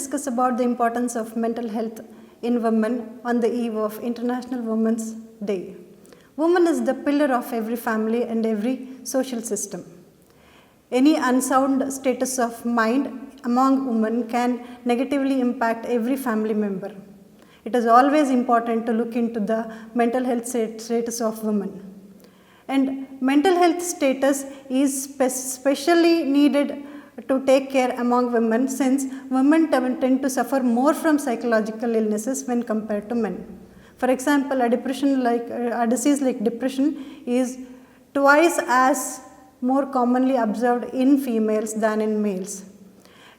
discuss about the importance of mental health in women on the eve of International Women's Day. Woman is the pillar of every family and every social system. Any unsound status of mind among women can negatively impact every family member. It is always important to look into the mental health status of women. And mental health status is specially needed to take care among women, since women tend to suffer more from psychological illnesses when compared to men. For example, a disease like depression is twice as more commonly observed in females than in males.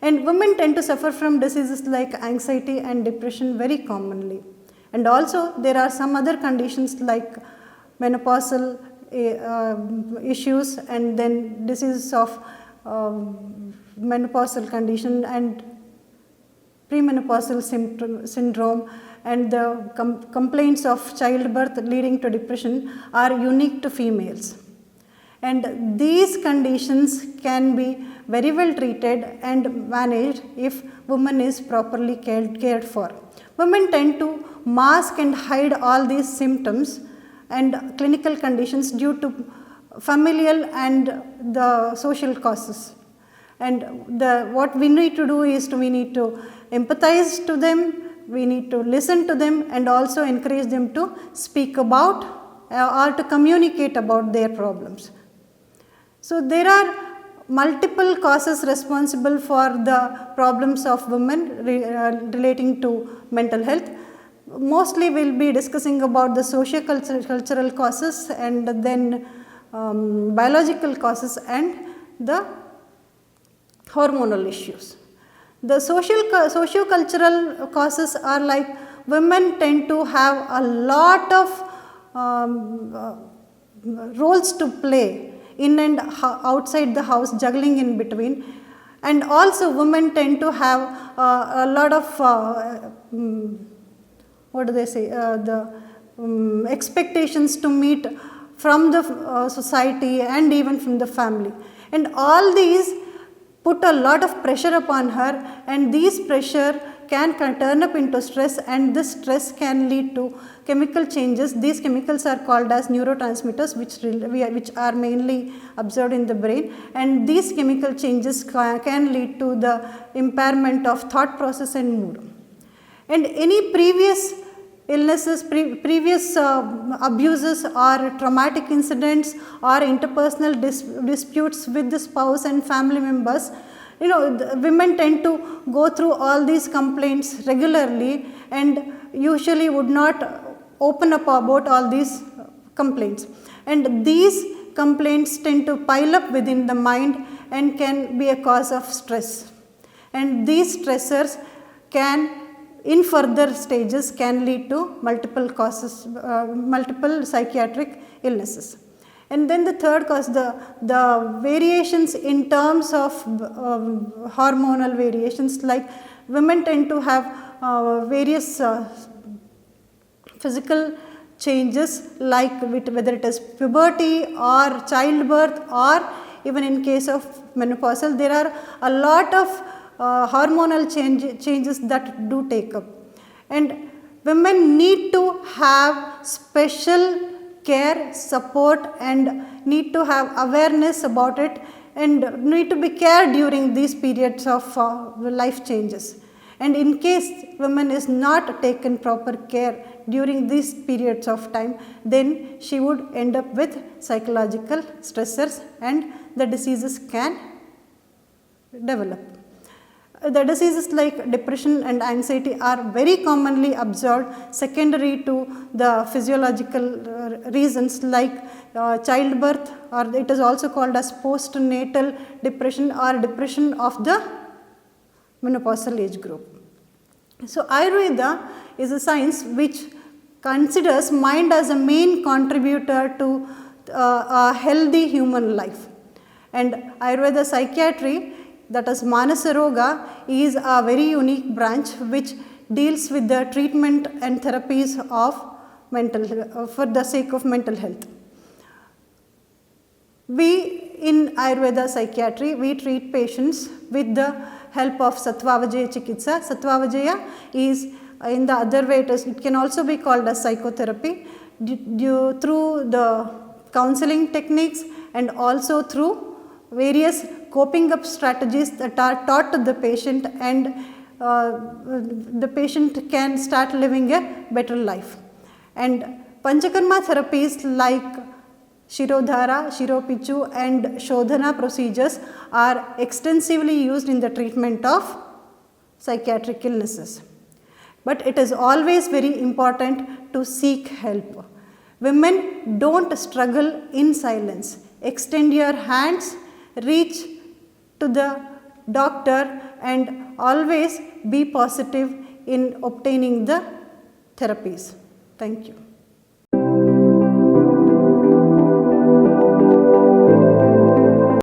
And women tend to suffer from diseases like anxiety and depression very commonly. And also there are some other conditions like menopausal issues, and then diseases of menopausal condition and premenopausal syndrome, and the complaints of childbirth leading to depression are unique to females. And these conditions can be very well treated and managed if woman is properly cared for. Women tend to mask and hide all these symptoms and clinical conditions due to familial and the social causes. And what we need to do is we need to empathize to them, we need to listen to them, and also encourage them to speak about or to communicate about their problems. So there are multiple causes responsible for the problems of women relating to mental health. Mostly we will be discussing about the socio-cultural causes, and then biological causes, and the hormonal issues. The socio-cultural causes are like women tend to have a lot of roles to play in and outside the house, juggling in between, and also women tend to have a lot of expectations to meet from the society and even from the family, and all these put a lot of pressure upon her, and these pressure can turn up into stress, and this stress can lead to chemical changes. These chemicals are called as neurotransmitters, which are mainly observed in the brain, and these chemical changes can lead to the impairment of thought process and mood. And any previous illnesses, previous abuses or traumatic incidents or interpersonal disputes with the spouse and family members, women tend to go through all these complaints regularly and usually would not open up about all these complaints. And these complaints tend to pile up within the mind and can be a cause of stress. And these stressors in further stages can lead to multiple causes, multiple psychiatric illnesses. And then the third cause, the variations in terms of hormonal variations, like women tend to have various physical changes, like whether it is puberty or childbirth, or even in case of menopausal, there are a lot of hormonal changes that do take up, and women need to have special care, support, and need to have awareness about it, and need to be cared during these periods of life changes. And in case women is not taken proper care during these periods of time, then she would end up with psychological stressors, and the diseases can develop. The diseases like depression and anxiety are very commonly observed secondary to the physiological reasons like childbirth, or it is also called as postnatal depression or depression of the menopausal age group. So Ayurveda is a science which considers mind as a main contributor to a healthy human life, and Ayurveda psychiatry, that is Manasaroga, is a very unique branch which deals with the treatment and therapies of for the sake of mental health. We in Ayurveda psychiatry, we treat patients with the help of Sattvavajaya Chikitsa. Sattvavajaya is, in the other way, it can also be called as psychotherapy, through the counseling techniques and also through various coping up strategies that are taught to the patient, and the patient can start living a better life. And Panchakarma therapies like Shirodhara, Shiropichu and Shodhana procedures are extensively used in the treatment of psychiatric illnesses. But it is always very important to seek help. Women, don't struggle in silence. Extend your hands, reach to the doctor, and always be positive in obtaining the therapies. Thank you.